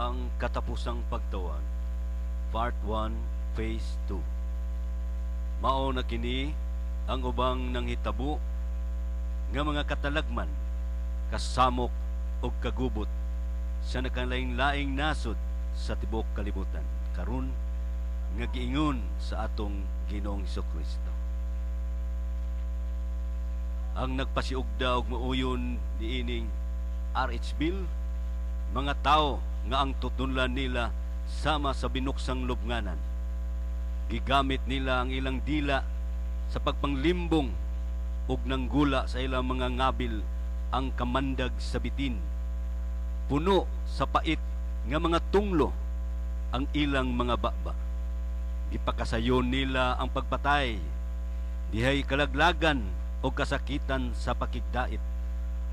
ang katapusang pagtawag, Part 1, Phase 2. Mao na kini ang ubang nanghitabo nga mga katalagman, kasamok o kagubot sa nakalaing-laing nasod sa tibok kalibutan, karon nga giingon sa atong Ginoong Hesukristo. Ang nagpasiugda og mauyon niining R.H. Bill, mga tao nga ang tutunlan nila sama sa binuksang lubnganan. Gigamit nila ang ilang dila sa pagpanglimbong ug nanggula sa ilang mga ngabil ang kamandag sa bitin. Puno sa pait nga mga tunglo ang ilang mga baba. Gipakasayon nila ang pagpatay, dihay kalaglagan o kasakitan sa pakigdait,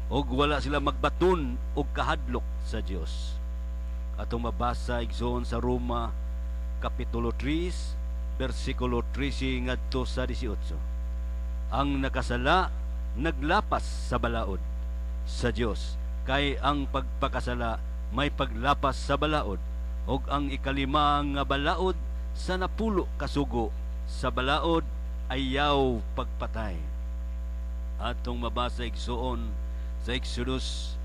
o wala sila magbaton o kahadlok sa Dios. Atong mabasa igsoon sa Roma Kapitulo 3, versikulo 13 ngadto sa 18. Ang nakasala naglapas sa balaod sa Dios, kay ang pagpakasala may paglapas sa balaod, og ang ikalima nga balaod sa napulo kasugo sa balaod ayaw pagpatay. Atong mabasa igsoon sa Exodus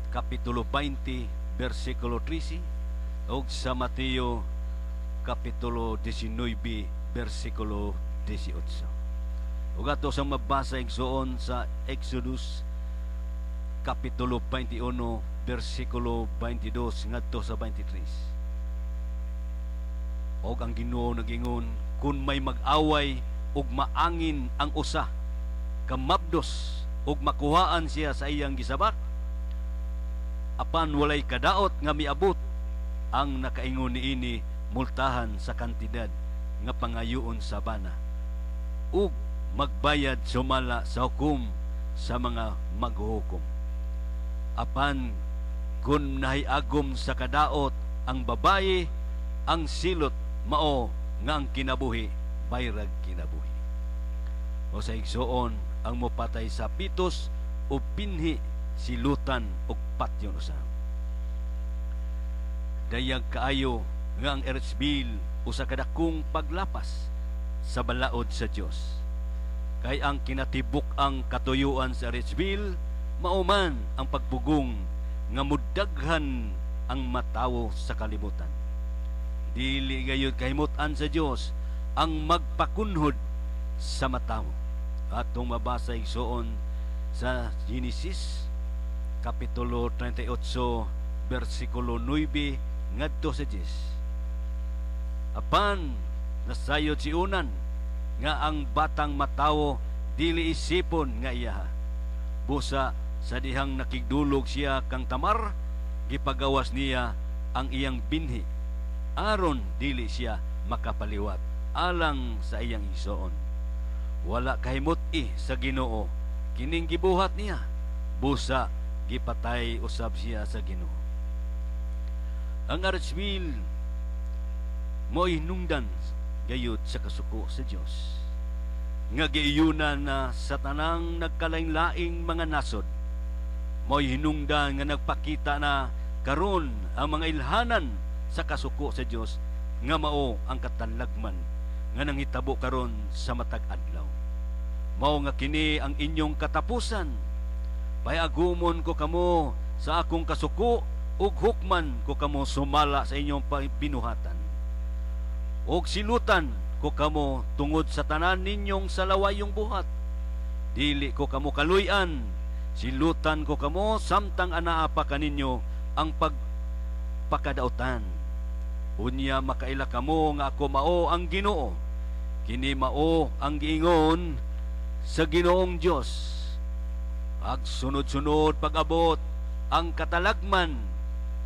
Kapitulo 20, versikulo 13, o sa Mateo Kapitulo 19, versikulo 18. O ato sa mabasa igsoon sa Exodus Kapitulo 21, versikulo 22 ngadto sa 23. Og ang Ginoo nagingon, kung may mag-away ug maangin ang usa, kamabdos ug makuhaan siya sa iyang gisabak, apan walay kadaot nga miabot, ang nakaingon niini multahan sa kantidad nga pangayoon sa bana, ug magbayad sumala sa hukom sa mga maghuhukom. Apan kung nahiagom sa kadaot ang babaye, ang silot mao nga ang kinabuhi bayrag kinabuhi. O sa igsoon, ang mopatay sa pitos o pinhi silutan o patyon usam. Dayag kaayo nga ang Erzbil usa kadakong paglapas sa balaod sa Dios. Kay ang kinatibuk ang katuyuan sa Erzbil mauman ang pagpugong nga mudaghan ang matawo sa kalibutan. Dili gayud kahimutan sa Dios ang magpakunhod sa matawo. Atong mabasa igsoon sa Genesis Kapitulo 38, versikulo 9 ngadto sa 10. Apan nasayod si unan nga ang batang matawo dili isipon nga iya. Busa sa dihang nakigdulog siya kang Tamar, gipagawas niya ang iyang binhi aron dili siya makapaliwat alang sa iyang igsoon. Wala kahimot-i sa Ginoo kining gibuhat niya, busa gipatay usab siya sa Ginoo. Ang Erzbil mo'y hinungdan gayud sa kasuko sa Dios, nga giiyunan na sa tanang nagkalain-laing mga nasod. Mo'y hinungdan nga nagpakita na karon ang mga ilhanan sa kasuko sa Dios nga mao ang katalagman nga nanghitabo karon sa matag adlaw. Mao nga kini ang inyong katapusan. Payagumon ko kamo sa akong kasuko ug hukman ko kamo sumala sa inyong binuhatan. Og silutan ko kamo tungod sa tanan ninyong salawayong buhat. Dili ko kamo kaluy-an, silutan ko kamo samtang anaa pa kaninyo ang pagpakadautan. Unya makaila kamo nga ako mao ang Ginoo. Kini mao ang giingon sa Ginoong Dios. Ag sunod-sunod pag-abot ang katalagman,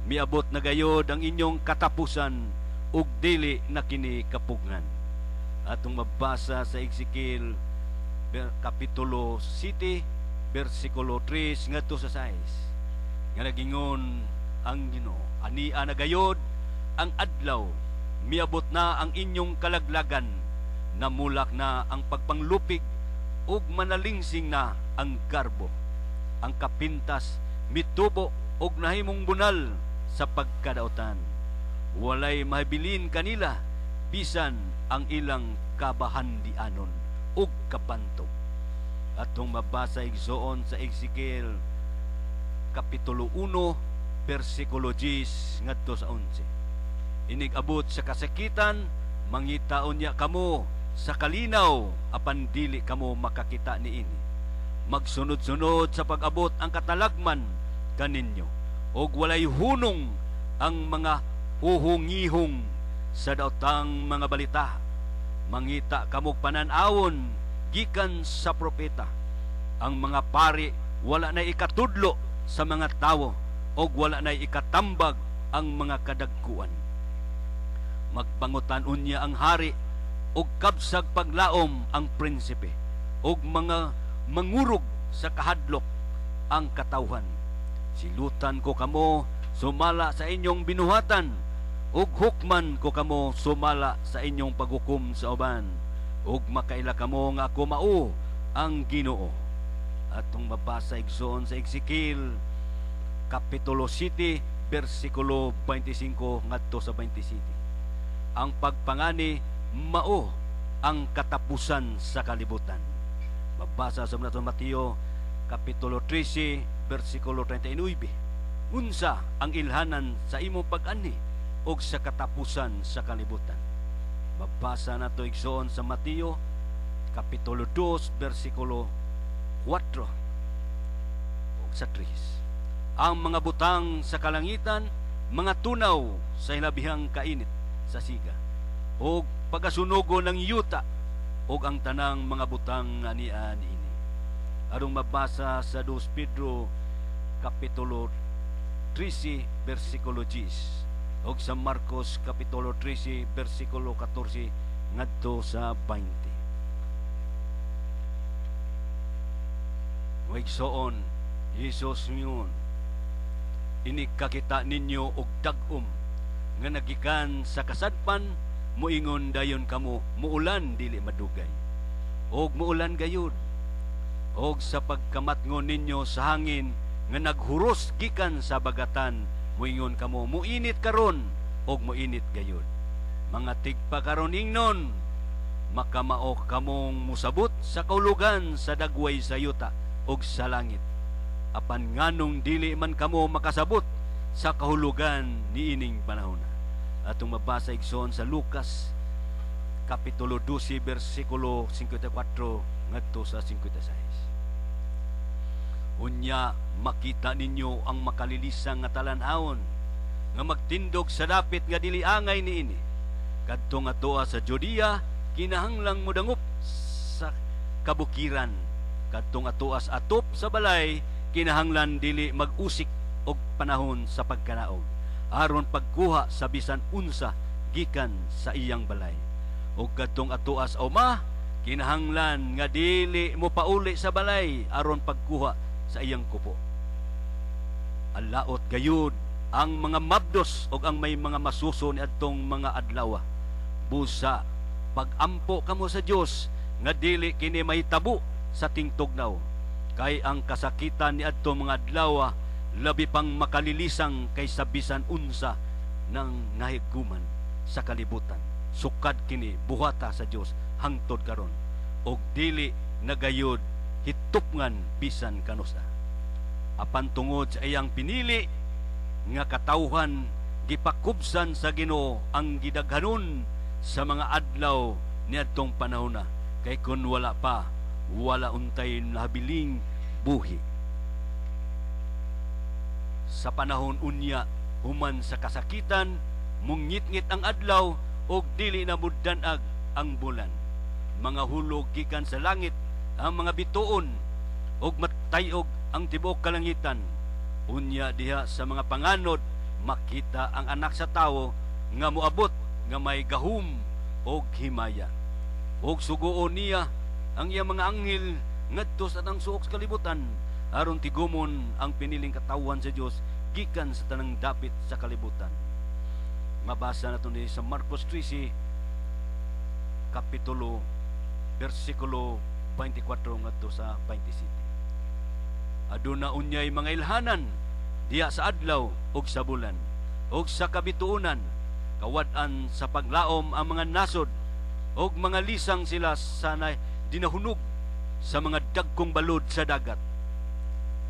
miabot na gayod ang inyong katapusan ug dili na kini kapugngan. Atong mabasa sa Ezekiel Kapitulo 7, versikulo 3 ngadto sa 6. Nga nagingon ang Ginoo, ania na gayod ang adlaw, miabot na ang inyong kalaglagan, namulak na ang pagpanglupig ug manalingsing na ang garbo. Ang kapintas mitubo og nahimong bunal sa pagkadaotan. Walay mahabilin kanila bisan ang ilang kabahandianon ug kapantog. Atong mabasa igsoon sa Ezekiel Kapitulo 1, versikulo 10 ngadto sa 11. Inig-abot sa kasakitan, mangitaon niya kamo sa kalinaw, apan dili kamo makakita niini. Magsunod-sunod sa pag-abot ang katalagman kaninyo, og walay hunong ang mga huhungihong sa daotang mga balita. Mangita kamog panan-awon gikan sa propeta. Ang mga pari wala na ikatudlo sa mga tawo, og wala na ikatambag ang mga kadagkuan. Magpangutan unya ang hari, og kabsag paglaom ang prinsipe, og mga mangurog sa kahadlok ang katawhan. Silutan ko kamo sumala sa inyong binuhatan, ug hukman ko kamo sumala sa inyong paghukom sa uban, ug makaila kamo nga ako mao ang Ginoo. Atong mabasa igsoon sa Ezekiel Kapitulo 7, versikulo 25 ngadto sa 27. Ang pagpangani mao ang katapusan sa kalibutan. Mabasa sa Mateo Kapitulo 13, versikulo 39. Unsa ang ilhanan sa imong pag-ani og sa katapusan sa kalibutan. Mabasa nato igsoon sa Mateo Kapitulo 2, versikulo 4 ug sa 3. Ang mga butang sa kalangitan, mga tunaw sa hilabihang kainit sa siga, ug pagasunugo ng yuta, ug ang tanang mga butang ania niini. Arong mabasa sa 2 Pedro Kapitulo 13, versikulo 10, ug sa Marcos Kapitulo 13, versikulo 14 ngadto sa 20. Waigsoon, Jesus miyon, inikakita ninyo og dag-om nga nagikan sa kasadpan, muingon dayon kamo, muulan dili madugay, og muulan gayud. Og sa pagkamatngon ninyo sa hangin nga naghuros gikan sa bagatan, muingon kamo, muinit karon og muinit gayud. Mga tigpa karon ingnon, makamao kamong musabot sa kaulugan sa dagway sa yuta og sa langit. Apan nganong dili man kamo makasabot sa kahulugan niining panahon. Atong mabasa igsoon sa Lucas Kapitulo 12, versikulo 54 ngadto sa 56. Unya makita ninyo ang makalilisang nga talan-awon nga magtindog sa dapit nga dili angay niini. Kadtong atoa sa Judea, kinahanglang modangup sa kabukiran. Kadtong atoas atop sa balay, kinahanglan dili mag-usik og panahon sa pagkanaog, aron pagkuha sa bisan unsa gikan sa iyang balay. Og kadtong atoas oma, kinahanglan nga dili mo pauli sa balay aron pagkuha sa iyang kupo. Alaot gayud ang mga mabdos og ang may mga masuso ni adtong mga adlaw. Busa pagampo kamo sa Dios nga dili kini mahitabo sa tingtugnaw, kay ang kasakitan ni adtong mga adlaw labi pang makalilisang kaysa bisan unsa ng nahiguman sa kalibutan. Sukad kini buhata sa Dios hangtod karon, og dili nagayod hitupngan bisan kanusa. Apan tungod sa iyang pinili nga katawhan, gipakubsan sa Ginoo ang gidaghanon sa mga adlaw ni adtong panahon na, kay kun wala pa, wala untay nahabiling buhi. Sa panahon unya, human sa kasakitan, mungit-ngit ang adlaw og dili na muddanag ang bulan. Mga hulog gikan sa langit ang mga bituon, og matayog ang tibuok kalangitan. Unya diha sa mga panganod, makita ang anak sa tawo nga moabot nga may gahum og himaya. Og suguon niya ang iyang mga anghel ngadto sa tanang suok sa kalibutan, aron tigumon ang piniling katawan sa Dios gikan sa tanang dapit sa kalibutan. Mabasa nato ni sa Marcos 13 kapitulo versikulo 24 ngadto sa 27. Aduna unyay mga ilhanan diya sa adlaw ug sa bulan, ug sa kabituunan, kawad-an sa paglaom ang mga nasod, ug mga lisang sila sa dinahunog sa mga dagkong balod sa dagat.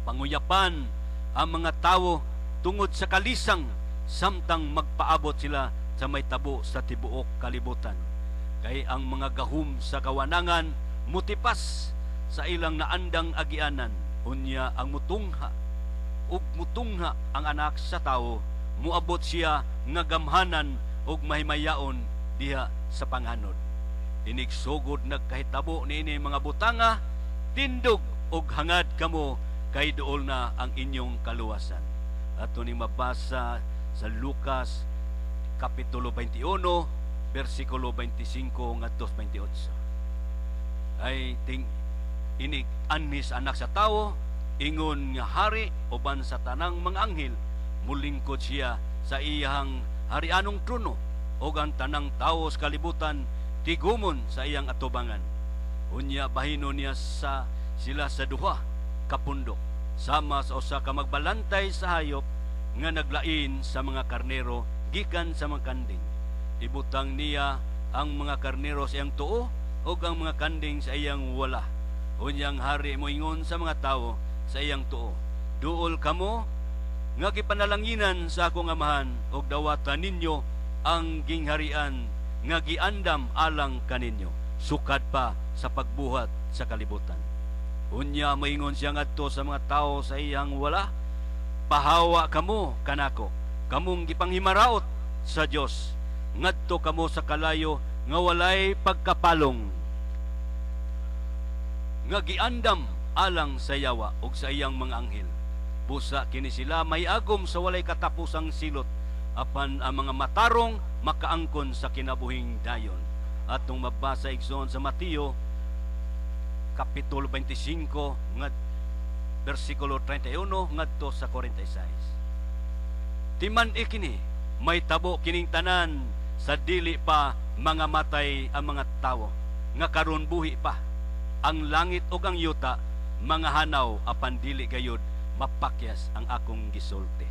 Panguyapan ang mga tawo tungod sa kalisang, samtang magpaabot sila sa may tabo sa tibuok kalibutan. Kay ang mga gahum sa kawanangan mutipas sa ilang naandang agianan. Unya ang mutungha ug mutungha ang anak sa tawo, muabot siya nga gamhanan ug mahimayaon diha sa panganod. Inigsugod nagkahitabo niini mga butanga, tindog ug hangad kamo, kay duol na ang inyong kaluwasan. Ato ning mabasa sa Lucas kapitulo 21 bersikulo 25 ngadto 28. Ay inig anis anak sa tawo, ingon nga hari uban sa tanang mga anghel, mulingkod siya sa iyang harianong trono, ug ang tanang tawo sa kalibutan tigumon sa iyang atubangan. Unya bahino niya sila sa duha kapundok, sama sa usa ka magbalantay sa hayop nga naglain sa mga karnero gikan sa mga kanding. Ibutang niya ang mga karnero sa iyang tuo ug ang mga kanding sa iyang wala. Unyang hari moingon sa mga tawo sa iyang tuo, duol kamo nga gipanalanginan sa akong amahan, ug dawatan ninyo ang gingharian nga giandam alang kaninyo, sukad pa sa pagbuhat sa kalibutan. Unya moingon siya ngadto sa mga tawo sa iyang wala, pahawa kamo kanako, kamong gipanghimaraot sa Dios, ngadto kamo sa kalayo nga walay pagkapalong, nga giandam alang sa yawa ug sa iyang mga anghel. Busa kini sila may agom sa walay katapusang silot, apan ang mga matarong makaangkon sa kinabuhing dayon. Atong mabasa igsoon sa Mateo kapitulo 25 nga bersikulo 31 ngadto sa 46. Timan ikini may tabo kining tanan sa dili pa mga matay ang mga tawo, nga karon buhi pa. Ang langit ug ang yuta mga hanaw, apan dili gayud mapakyas ang akong gisulti.